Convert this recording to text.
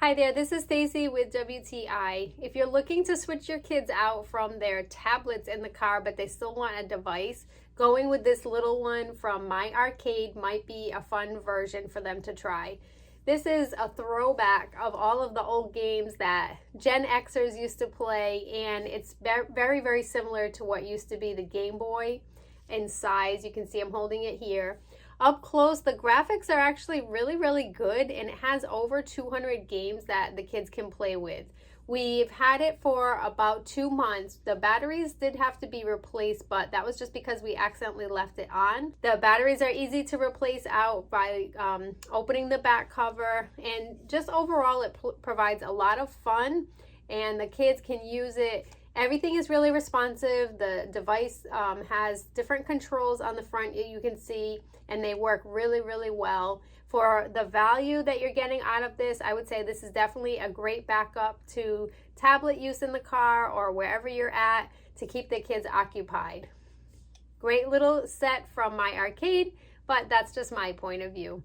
Hi there, this is Stacy with WTI. If you're looking to switch your kids out from their tablets in the car, but they still want a device, going with this little one from My Arcade might be a fun version for them to try. This is a throwback of all of the old games that Gen Xers used to play, and it's very, very similar to what used to be the Game Boy in size. You can see I'm holding it here. Up close, the graphics are actually really, really good, and it has over 200 games that the kids can play with. We've had it for about 2 months. The batteries did have to be replaced, but that was just because we accidentally left it on. The batteries are easy to replace out by opening the back cover, and just overall it provides a lot of fun, and the kids can use it. Everything is really responsive. The device has different controls on the front, you can see, and they work really, really well. For the value that you're getting out of this, I would say this is definitely a great backup to tablet use in the car or wherever you're at to keep the kids occupied. Great little set from My Arcade, but that's just my point of view.